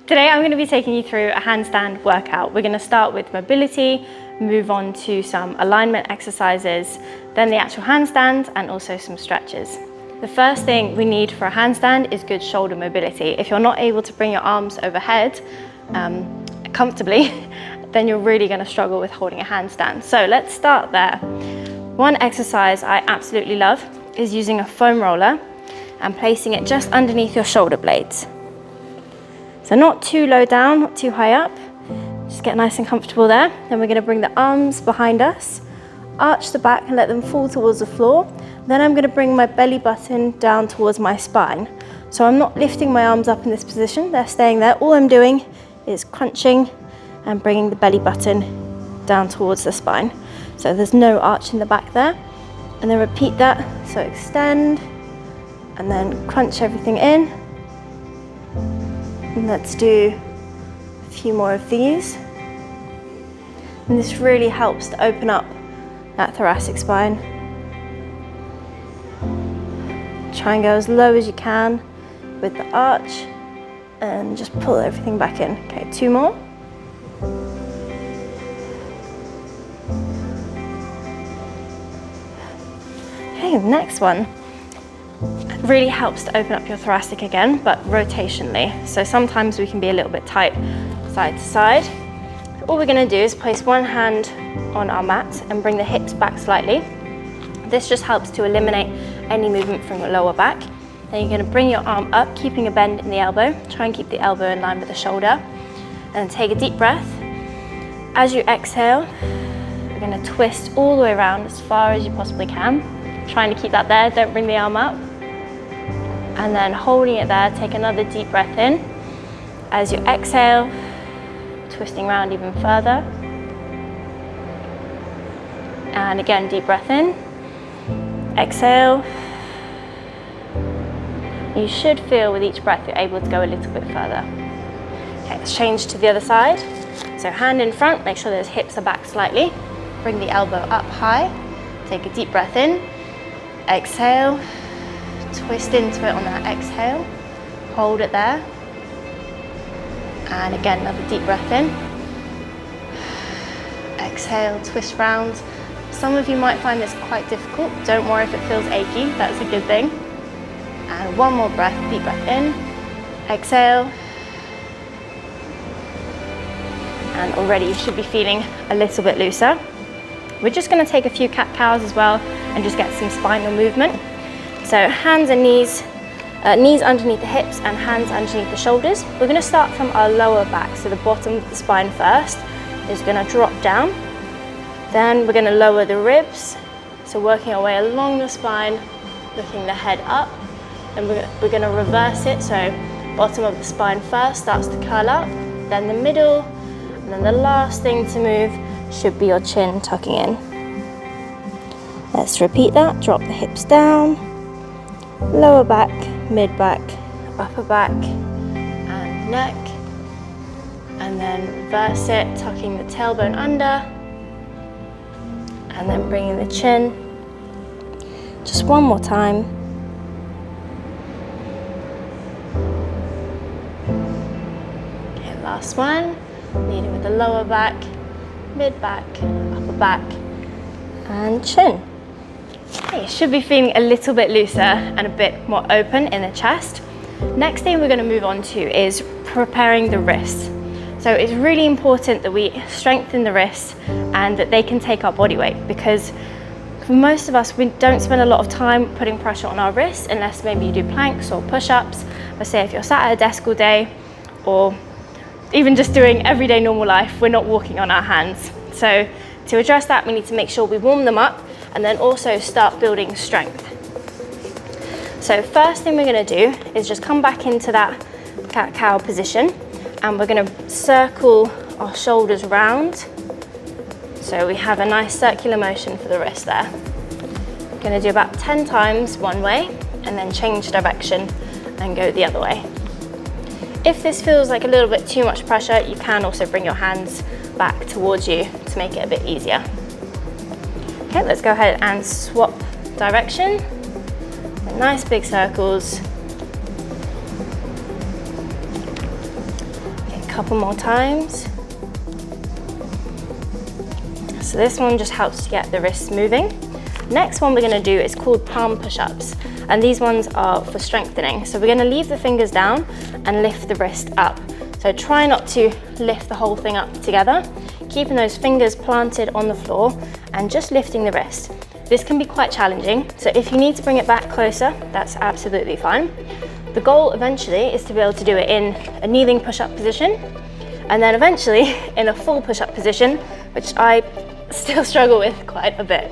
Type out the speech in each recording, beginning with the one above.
Today I'm going to be taking you through a handstand workout. We're going to start with mobility, move on to some alignment exercises, then the actual handstand and also some stretches. The first thing we need for a handstand is good shoulder mobility. If you're not able to bring your arms overhead comfortably, then you're really going to struggle with holding a handstand. So let's start there. One exercise I absolutely love is using a foam roller and placing it just underneath your shoulder blades. So not too low down, not too high up. Just get nice and comfortable there. Then we're going to bring the arms behind us, arch the back and let them fall towards the floor. Then I'm going to bring my belly button down towards my spine. So I'm not lifting my arms up in this position, they're staying there. All I'm doing is crunching and bringing the belly button down towards the spine. So there's no arch in the back there. And then repeat that. So extend and then crunch everything in. And let's do a few more of these. And this really helps to open up that thoracic spine. Try and go as low as you can with the arch and just pull everything back in. Okay, 2 more. Okay, next one. It really helps to open up your thoracic again, but rotationally. So sometimes we can be a little bit tight side to side. All we're going to do is place one hand on our mat and bring the hips back slightly. This just helps to eliminate any movement from your lower back. Then you're going to bring your arm up, keeping a bend in the elbow. Try and keep the elbow in line with the shoulder. And take a deep breath. As you exhale, you're going to twist all the way around as far as you possibly can. Trying to keep that there, don't bring the arm up. And then holding it there, take another deep breath in. As you exhale, twisting around even further. And again, deep breath in. Exhale. You should feel with each breath you're able to go a little bit further. Okay, let's change to the other side. So hand in front, make sure those hips are back slightly. Bring the elbow up high. Take a deep breath in. Exhale. Twist into it on that exhale. Hold it there. And again, another deep breath in. Exhale, twist round. Some of you might find this quite difficult. Don't worry if it feels achy, that's a good thing. And one more breath, deep breath in. Exhale. And already you should be feeling a little bit looser. We're just going to take a few cat-cows as well and just get some spinal movement. So hands and knees, knees underneath the hips and hands underneath the shoulders. We're going to start from our lower back, so the bottom of the spine first is going to drop down. Then we're going to lower the ribs, so working our way along the spine, looking the head up. And we're going to reverse it, so bottom of the spine first starts to curl up, then the middle, and then the last thing to move should be your chin tucking in. Let's repeat that, drop the hips down. Lower back, mid back, upper back and neck, and then reverse it, tucking the tailbone under and then bringing the chin. Just one more time. Okay, last one, leading with the lower back, mid back, upper back and chin. Okay, you should be feeling a little bit looser and a bit more open in the chest. Next thing we're going to move on to is preparing the wrists. So it's really important that we strengthen the wrists and that they can take our body weight, because for most of us, we don't spend a lot of time putting pressure on our wrists unless maybe you do planks or push-ups. But say if you're sat at a desk all day or even just doing everyday normal life, we're not walking on our hands. So to address that, we need to make sure we warm them up and then also start building strength. So first thing we're going to do is just come back into that cat-cow position, and we're going to circle our shoulders round. So we have a nice circular motion for the wrist there. We're going to do about 10 times one way and then change direction and go the other way. If this feels like a little bit too much pressure, you can also bring your hands back towards you to make it a bit easier. Okay, let's go ahead and swap direction. Nice big circles. couple more times. So this one just helps to get the wrists moving. Next one we're going to do is called palm push-ups, and these ones are for strengthening. So we're going to leave the fingers down and lift the wrist up. So try not to lift the whole thing up together, keeping those fingers planted on the floor and just lifting the wrist. This can be quite challenging, so if you need to bring it back closer, that's absolutely fine. The goal eventually is to be able to do it in a kneeling push-up position, and then eventually in a full push-up position, which I still struggle with quite a bit.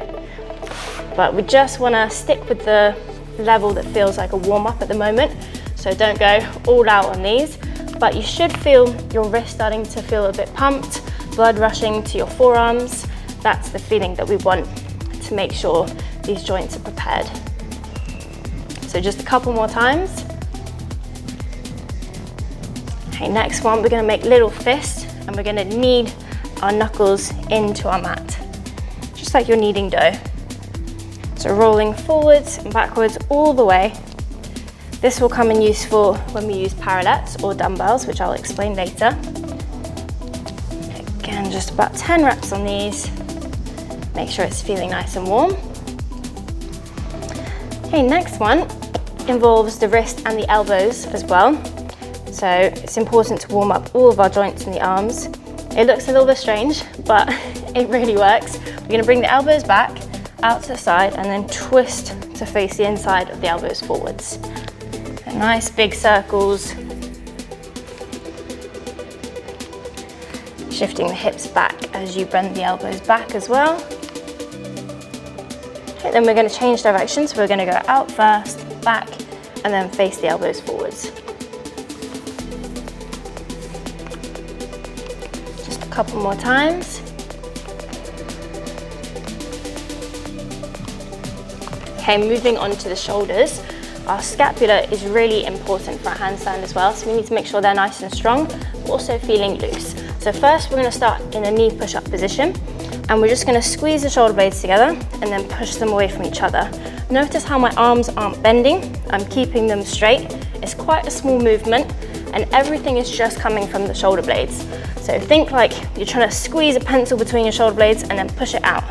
But we just want to stick with the level that feels like a warm-up at the moment, so don't go all out on these, but you should feel your wrist starting to feel a bit pumped, blood rushing to your forearms. That's the feeling that we want to make sure these joints are prepared. So just a couple more times. Okay, next one, we're going to make little fists, and we're going to knead our knuckles into our mat, just like you're kneading dough. So rolling forwards and backwards all the way. This will come in useful when we use parallettes or dumbbells, which I'll explain later. Again, just about 10 reps on these. Make sure it's feeling nice and warm. Okay, next one involves the wrist and the elbows as well. So it's important to warm up all of our joints in the arms. It looks a little bit strange, but it really works. We're going to bring the elbows back, out to the side, and then twist to face the inside of the elbows forwards. So nice big circles. Shifting the hips back as you bend the elbows back as well. Okay, then we're going to change direction, so we're going to go out first, back, and then face the elbows forwards. Just a couple more times. Okay, moving on to the shoulders. Our scapula is really important for our handstand as well, so we need to make sure they're nice and strong, but also feeling loose. So first we're going to start in a knee push-up position, and we're just going to squeeze the shoulder blades together and then push them away from each other. Notice how my arms aren't bending, I'm keeping them straight. It's quite a small movement, and everything is just coming from the shoulder blades. So think like you're trying to squeeze a pencil between your shoulder blades and then push it out.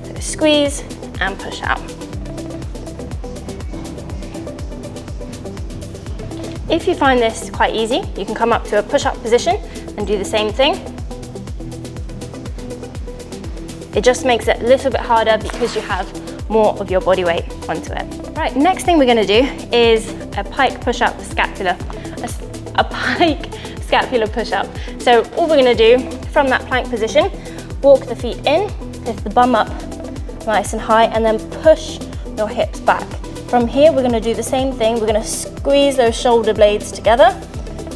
So squeeze and push out. If you find this quite easy, you can come up to a push-up position and do the same thing. It just makes it a little bit harder because you have more of your body weight onto it. Right, next thing we're going to do is a pike push-up scapula. A pike scapular push-up. So all we're going to do from that plank position, walk the feet in, lift the bum up nice and high, and then push your hips back. From here, we're going to do the same thing. We're going to squeeze those shoulder blades together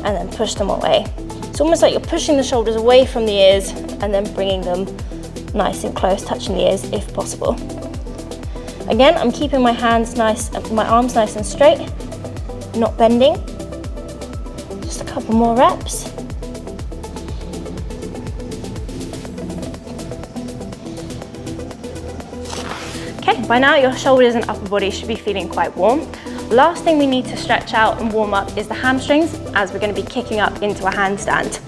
and then push them away. It's almost like you're pushing the shoulders away from the ears and then bringing them nice and close, touching the ears if possible. Again, I'm keeping my hands nice, my arms nice and straight, not bending. Just a couple more reps. Okay, by now your shoulders and upper body should be feeling quite warm. Last thing we need to stretch out and warm up is the hamstrings, as we're going to be kicking up into a handstand.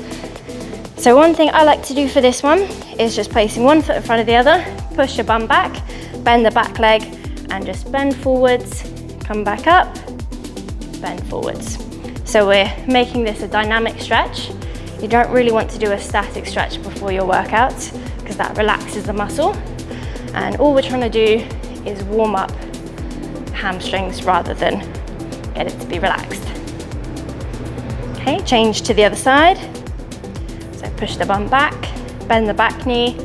So one thing I like to do for this one is just placing one foot in front of the other, push your bum back, bend the back leg, and just bend forwards, come back up, bend forwards. So we're making this a dynamic stretch. You don't really want to do a static stretch before your workout because that relaxes the muscle. And all we're trying to do is warm up hamstrings rather than get it to be relaxed. Okay, change to the other side. So push the bum back, bend the back knee,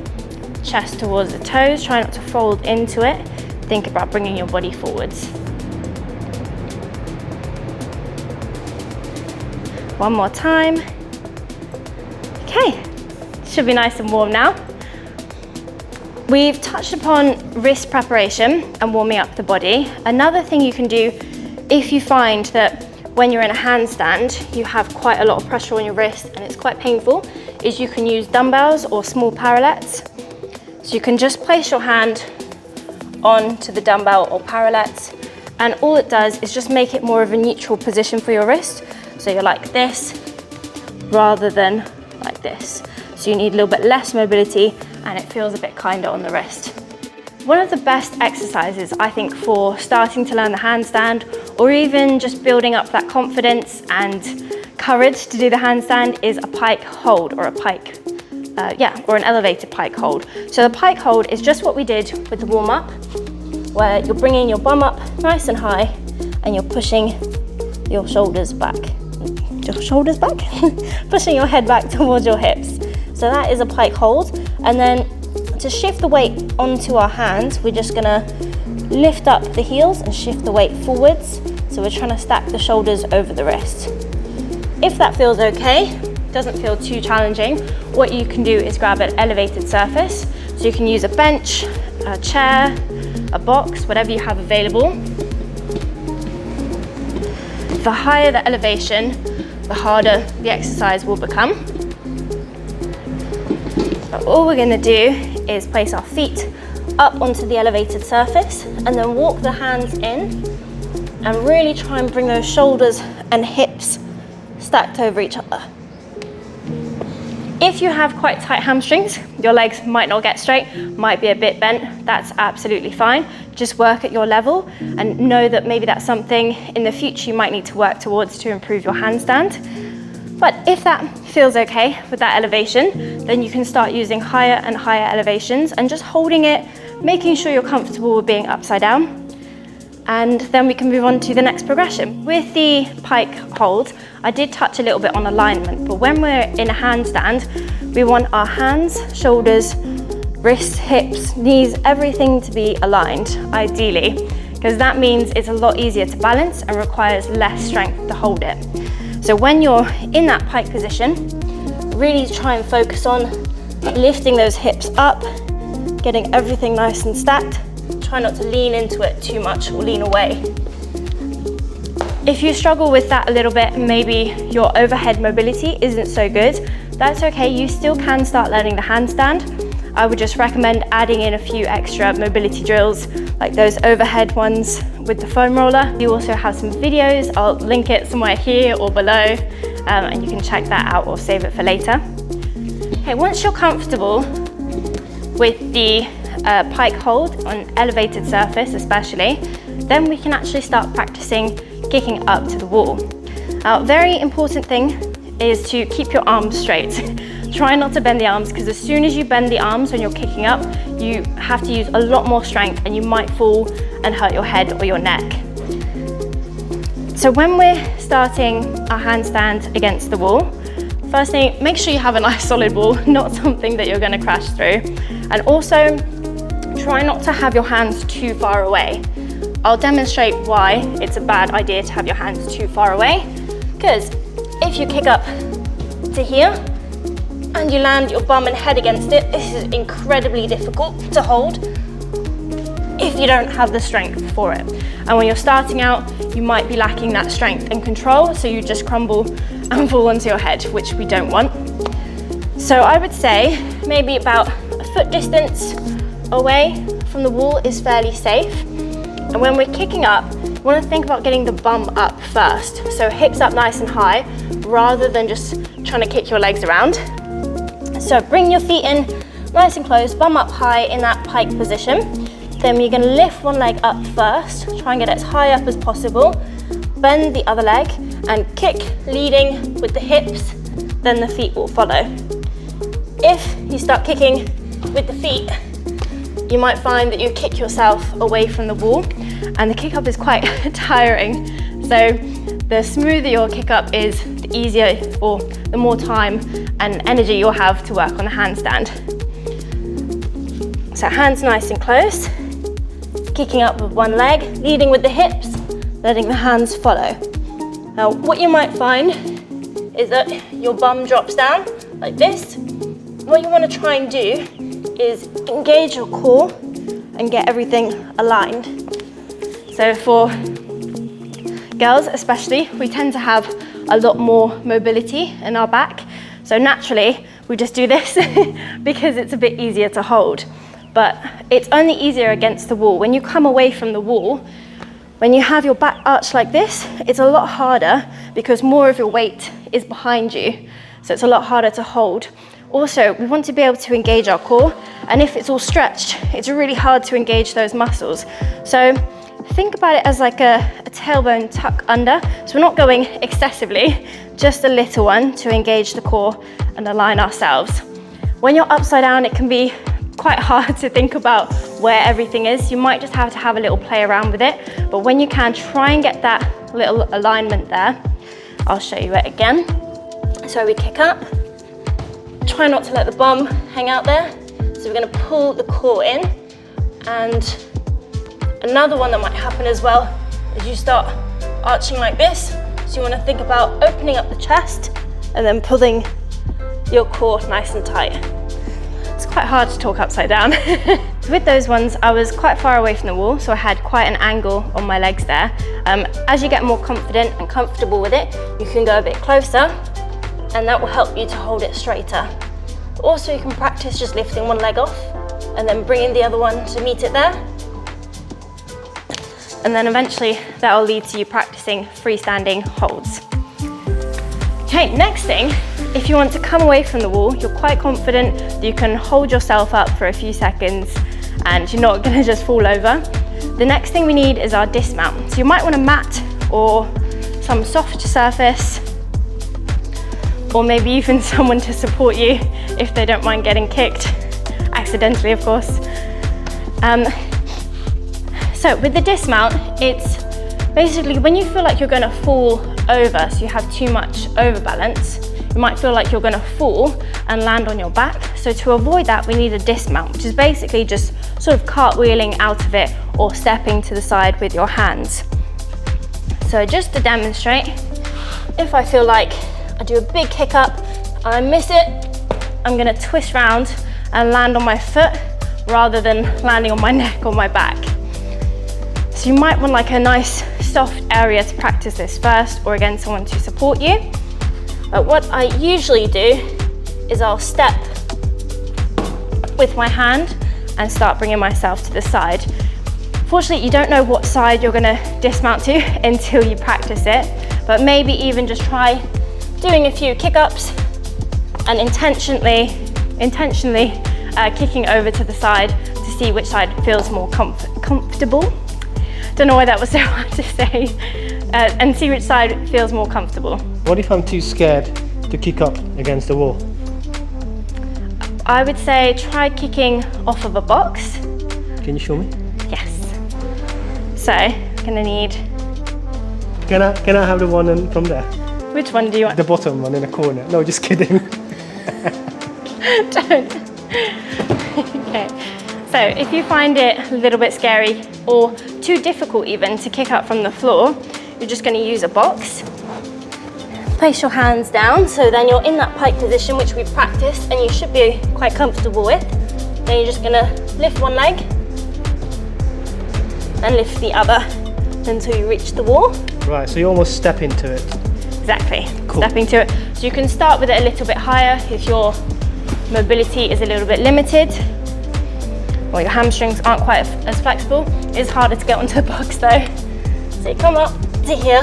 chest towards the toes, try not to fold into it. Think about bringing your body forwards. One more time. Okay, should be nice and warm now. We've touched upon wrist preparation and warming up the body. Another thing you can do if you find that when you're in a handstand, you have quite a lot of pressure on your wrist and it's quite painful, is you can use dumbbells or small parallettes. So you can just place your hand onto the dumbbell or parallettes, and all it does is just make it more of a neutral position for your wrist. So you're like this, rather than like this. So you need a little bit less mobility and it feels a bit kinder on the wrist. One of the best exercises, I think, for starting to learn the handstand, or even just building up that confidence and courage to do the handstand, is a pike hold, or a pike, or an elevated pike hold. So the pike hold is just what we did with the warm-up, where you're bringing your bum up nice and high and you're pushing your shoulders back. Pushing your head back towards your hips. So that is a pike hold. And then to shift the weight onto our hands, we're just gonna lift up the heels and shift the weight forwards. So we're trying to stack the shoulders over the wrist. If that feels okay, doesn't feel too challenging, what you can do is grab an elevated surface. So you can use a bench, a chair, a box, whatever you have available. The higher the elevation, the harder the exercise will become. But all we're gonna do is place our feet up onto the elevated surface and then walk the hands in and really try and bring those shoulders and hips stacked over each other. If you have quite tight hamstrings, your legs might not get straight, might be a bit bent, that's absolutely fine. Just work at your level and know that maybe that's something in the future you might need to work towards to improve your handstand. But if that feels okay with that elevation, then you can start using higher and higher elevations and just holding it, making sure you're comfortable with being upside down. And then we can move on to the next progression. With the pike hold, I did touch a little bit on alignment, but when we're in a handstand, we want our hands, shoulders, wrists, hips, knees, everything to be aligned, ideally, because that means it's a lot easier to balance and requires less strength to hold it. So when you're in that pike position, really try and focus on lifting those hips up, getting everything nice and stacked. Try not to lean into it too much or lean away. If you struggle with that a little bit, maybe your overhead mobility isn't so good, that's okay, you still can start learning the handstand. I would just recommend adding in a few extra mobility drills, like those overhead ones with the foam roller. You also have some videos, I'll link it somewhere here or below, and you can check that out or save it for later. Okay, once you're comfortable with the pike hold on elevated surface especially, then we can actually start practicing kicking up to the wall. Now, very important thing is to keep your arms straight. Try not to bend the arms, because as soon as you bend the arms when you're kicking up, you have to use a lot more strength and you might fall and hurt your head or your neck. So when we're starting our handstand against the wall, first thing, make sure you have a nice solid wall, not something that you're going to crash through. And also, try not to have your hands too far away. I'll demonstrate why it's a bad idea to have your hands too far away, because if you kick up to here and you land your bum and head against it, this is incredibly difficult to hold if you don't have the strength for it. And when you're starting out, you might be lacking that strength and control, so you just crumble and fall onto your head, which we don't want. So I would say maybe about a foot distance away from the wall is fairly safe. And when we're kicking up, we want to think about getting the bum up first. So hips up nice and high, rather than just trying to kick your legs around. So bring your feet in nice and close, bum up high in that pike position. Then you're going to lift one leg up first, try and get it as high up as possible. Bend the other leg and kick, leading with the hips, then the feet will follow. If you start kicking with the feet, you might find that you kick yourself away from the wall, and the kick up is quite tiring. So the smoother your kick up is, the easier or the more time and energy you'll have to work on the handstand. So hands nice and close, kicking up with one leg, leading with the hips, letting the hands follow. Now what you might find is that your bum drops down like this. What you want to try and do is engage your core and get everything aligned. So for girls especially, we tend to have a lot more mobility in our back. So naturally, we just do this because it's a bit easier to hold. But it's only easier against the wall. When you come away from the wall, when you have your back arched like this, it's a lot harder because more of your weight is behind you. so it's a lot harder to hold. Also, we want to be able to engage our core, and if it's all stretched, it's really hard to engage those muscles. So think about it as like a tailbone tuck under. So we're not going excessively, just a little one to engage the core and align ourselves. When you're upside down, it can be quite hard to think about where everything is. You might just have to have a little play around with it, but when you can, try and get that little alignment there. I'll show you it again. So we kick up, try not to let the bum hang out there. So we're gonna pull the core in, and another one that might happen as well is you start arching like this. So you wanna think about opening up the chest and then pulling your core nice and tight. It's quite hard to talk upside down. So with those ones, I was quite far away from the wall, so I had quite an angle on my legs there. As you get more confident and comfortable with it, you can go a bit closer, and that will help you to hold it straighter. Also, you can practice just lifting one leg off and then bringing the other one to meet it there. And then eventually that will lead to you practicing freestanding holds. Okay, next thing, if you want to come away from the wall, you're quite confident that you can hold yourself up for a few seconds and you're not gonna just fall over. The next thing we need is our dismount. So you might want a mat or some soft surface, or maybe even someone to support you if they don't mind getting kicked, accidentally of course. So with the dismount, it's basically when you feel like you're gonna fall over, so you have too much overbalance, you might feel like you're gonna fall and land on your back. So to avoid that, we need a dismount, which is basically just sort of cartwheeling out of it or stepping to the side with your hands. So just to demonstrate, if I feel like I do a big kick up and I miss it, I'm gonna twist round and land on my foot rather than landing on my neck or my back. So you might want like a nice soft area to practice this first, or again, someone to support you. But what I usually do is I'll step with my hand and start bringing myself to the side. Fortunately, you don't know what side you're gonna dismount to until you practice it, but maybe even just try doing a few kick-ups and intentionally kicking over to the side to see which side feels more comfortable. Don't know why that was so hard to say. And see which side feels more comfortable. What if I'm too scared to kick up against the wall? I would say try kicking off of a box. Can you show me? Yes. So, gonna need... Can I have the one from there? Which one do you want? The bottom one in the corner. No, just kidding. Don't. Okay. So if you find it a little bit scary or too difficult even to kick up from the floor, you're just going to use a box. Place your hands down, so then you're in that pike position, which we've practiced and you should be quite comfortable with. Then you're just going to lift one leg and lift the other until you reach the wall. Right, so you almost step into it. Exactly, cool. Stepping to it. So you can start with it a little bit higher if your mobility is a little bit limited, or your hamstrings aren't quite as flexible. It's harder to get onto the box though. So you come up to here,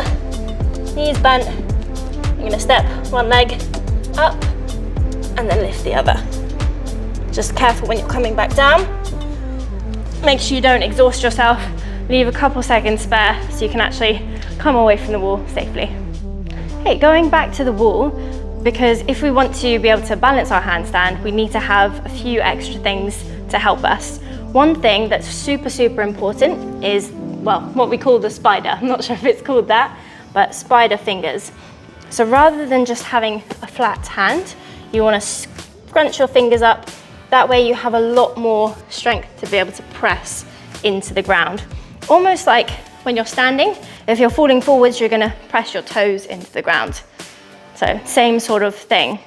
knees bent. You're gonna step one leg up and then lift the other. Just careful when you're coming back down. Make sure you don't exhaust yourself. Leave a couple seconds spare so you can actually come away from the wall safely. Okay, going back to the wall, because if we want to be able to balance our handstand, we need to have a few extra things to help us. One thing that's super, super important is, well, what we call the spider. I'm not sure if it's called that, but spider fingers. So rather than just having a flat hand, you want to scrunch your fingers up. That way you have a lot more strength to be able to press into the ground. Almost like when you're standing, if you're falling forwards, you're going to press your toes into the ground. So same sort of thing.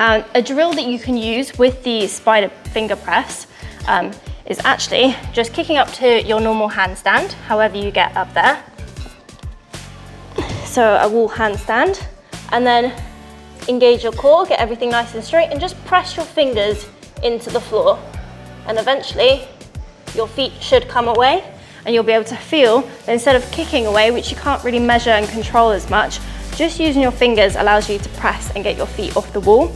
A drill that you can use with the spider finger press is actually just kicking up to your normal handstand, however you get up there. So a wall handstand, and then engage your core, get everything nice and straight, and just press your fingers into the floor. And eventually your feet should come away, and you'll be able to feel that instead of kicking away, which you can't really measure and control as much, just using your fingers allows you to press and get your feet off the wall.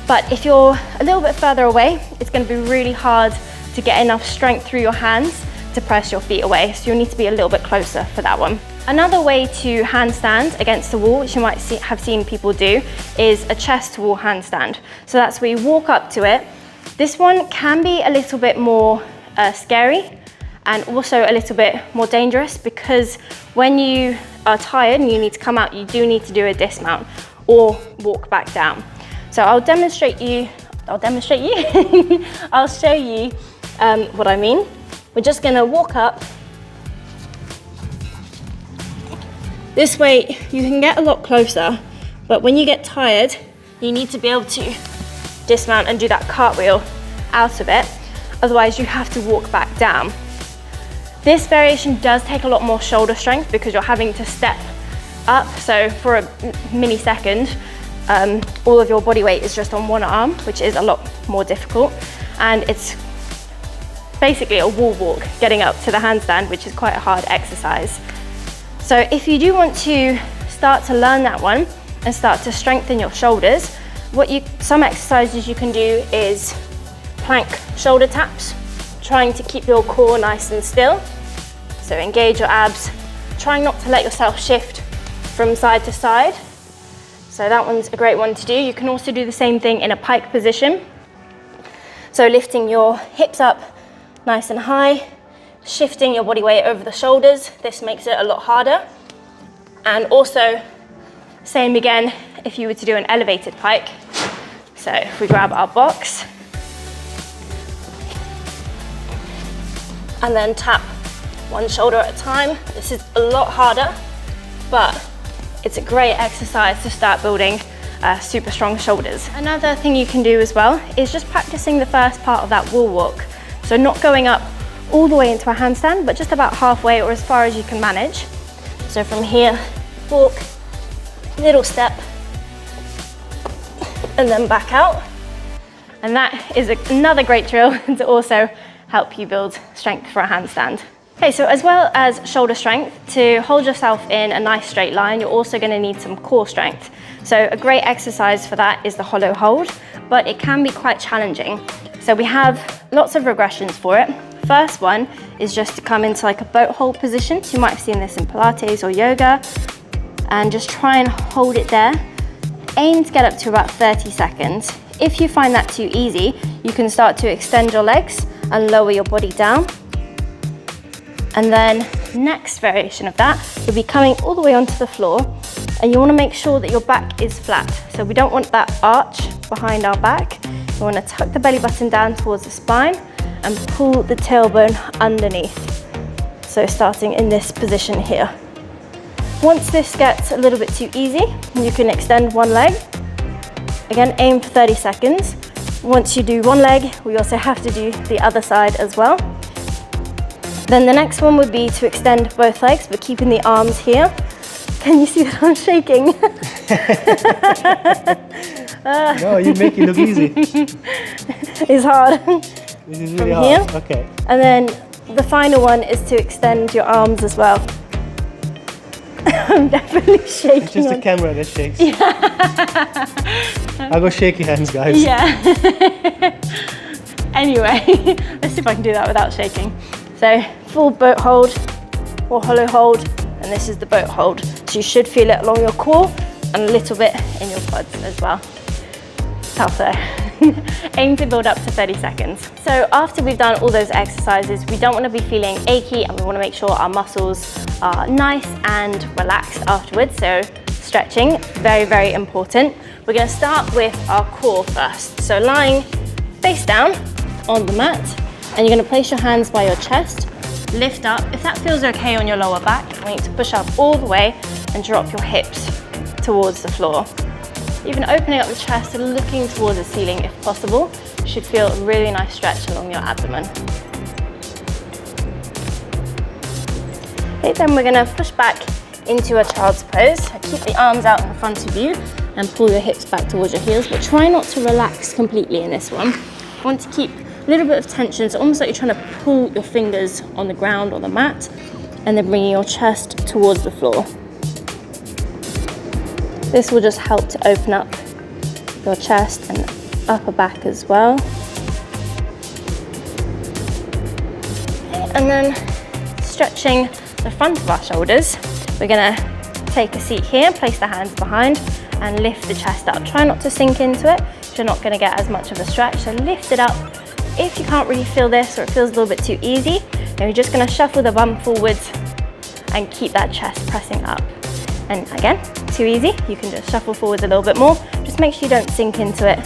But if you're a little bit further away, it's going to be really hard to get enough strength through your hands to press your feet away. So you'll need to be a little bit closer for that one. Another way to handstand against the wall, which you might have seen people do, is a chest to wall handstand. So that's where you walk up to it. This one can be a little bit more scary and also a little bit more dangerous, because when you are tired and you need to come out, you do need to do a dismount or walk back down. So I'll demonstrate you, I'll show you what I mean. We're just gonna walk up. This way you can get a lot closer, but when you get tired, you need to be able to dismount and do that cartwheel out of it. Otherwise you have to walk back down. This variation does take a lot more shoulder strength because you're having to step up. So for a mini second, all of your body weight is just on one arm, which is a lot more difficult. And it's basically a wall walk getting up to the handstand, which is quite a hard exercise. So if you do want to start to learn that one and start to strengthen your shoulders, some exercises you can do is plank shoulder taps, trying to keep your core nice and still. So engage your abs, trying not to let yourself shift from side to side. So that one's a great one to do. You can also do the same thing in a pike position. So lifting your hips up nice and high, shifting your body weight over the shoulders. This makes it a lot harder. And also, same again if you were to do an elevated pike. So if we grab our box and then tap one shoulder at a time. This is a lot harder, but it's a great exercise to start building super strong shoulders. Another thing you can do as well is just practicing the first part of that wall walk. So not going up all the way into a handstand, but just about halfway or as far as you can manage. So from here, walk, little step, and then back out. And that is another great drill to also help you build strength for a handstand. Okay, so as well as shoulder strength, to hold yourself in a nice straight line, you're also going to need some core strength. So a great exercise for that is the hollow hold, but it can be quite challenging. So we have lots of regressions for it. First one is just to come into like a boat hold position. So you might have seen this in Pilates or yoga, and just try and hold it there. Aim to get up to about 30 seconds. If you find that too easy, you can start to extend your legs and lower your body down. And then next variation of that will be coming all the way onto the floor, and you want to make sure that your back is flat. So we don't want that arch behind our back. We want to tuck the belly button down towards the spine and pull the tailbone underneath. So starting in this position here. Once this gets a little bit too easy, you can extend one leg. Again, aim for 30 seconds. Once you do one leg, we also have to do the other side as well. Then the next one would be to extend both legs, but keeping the arms here. Can you see that I'm shaking? No, you make it look easy. It's hard. This is really hard. Here. Okay. And then the final one is to extend your arms as well. I'm definitely shaking. It's just the camera that shakes. Yeah. I got shaky hands, guys. Yeah. Anyway, let's see if I can do that without shaking. So full boat hold or hollow hold, and this is the boat hold. So you should feel it along your core and a little bit in your quads as well. Tough though. Aim to build up to 30 seconds. So after we've done all those exercises, we don't want to be feeling achy, and we want to make sure our muscles are nice and relaxed afterwards. So stretching, very, very important. We're going to start with our core first. So lying face down on the mat, and you're going to place your hands by your chest, lift up. If that feels okay on your lower back, you need to push up all the way and drop your hips towards the floor. Even opening up the chest and looking towards the ceiling if possible should feel a really nice stretch along your abdomen. Okay, then we're going to push back into a child's pose. So keep the arms out in front of you and pull your hips back towards your heels, but try not to relax completely in this one. You want to keep a little bit of tension, so almost like you're trying to pull your fingers on the ground or the mat, and then bringing your chest towards the floor. This will just help to open up your chest and upper back as well. Okay, and then stretching the front of our shoulders, we're gonna take a seat here, place the hands behind and lift the chest up. Try not to sink into it, if you're not gonna get as much of a stretch, so lift it up. If you can't really feel this or it feels a little bit too easy, then you're just gonna shuffle the bum forwards and keep that chest pressing up. And again, too easy, you can just shuffle forwards a little bit more. Just make sure you don't sink into it.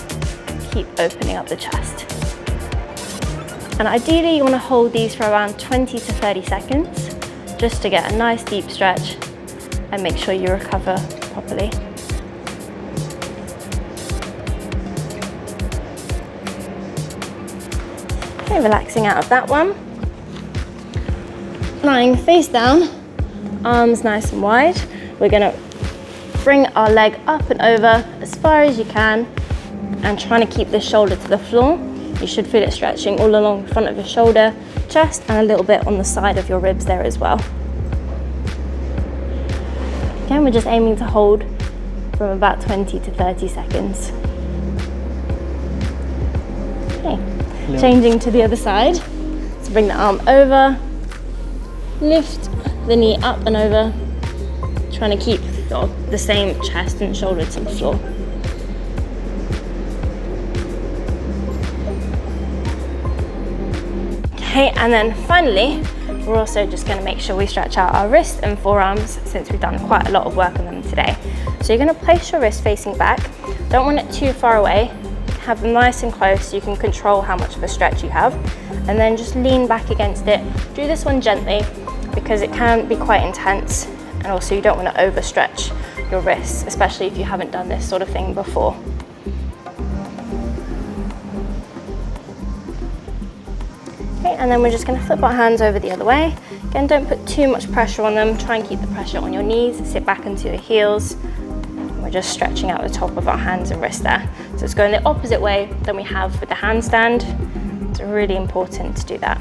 Keep opening up the chest. And ideally you wanna hold these for around 20 to 30 seconds, just to get a nice deep stretch and make sure you recover properly. Okay, relaxing out of that one. Lying face down, arms nice and wide. We're gonna bring our leg up and over as far as you can and trying to keep the shoulder to the floor. You should feel it stretching all along the front of your shoulder, chest, and a little bit on the side of your ribs there as well. Again, we're just aiming to hold from about 20 to 30 seconds. Okay, changing to the other side. So bring the arm over, lift the knee up and over, trying to keep the same chest and shoulder to the floor. Okay, and then finally, we're also just going to make sure we stretch out our wrists and forearms since we've done quite a lot of work on them today. So you're going to place your wrist facing back. Don't want it too far away. Have them nice and close so you can control how much of a stretch you have. And then just lean back against it. Do this one gently because it can be quite intense, and also you don't want to overstretch your wrists, especially if you haven't done this sort of thing before. Okay, and then we're just going to flip our hands over the other way. Again, don't put too much pressure on them. Try and keep the pressure on your knees. Sit back into your heels. We're just stretching out the top of our hands and wrists there. So it's going the opposite way than we have with the handstand. It's really important to do that.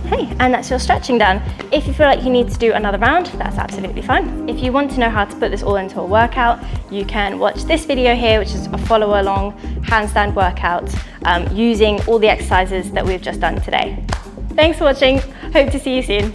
Okay, and that's your stretching done. If you feel like you need to do another round, that's absolutely fine. If you want to know how to put this all into a workout, you can watch this video here, which is a follow along handstand workout using all the exercises that we've just done today. Thanks for watching. Hope to see you soon.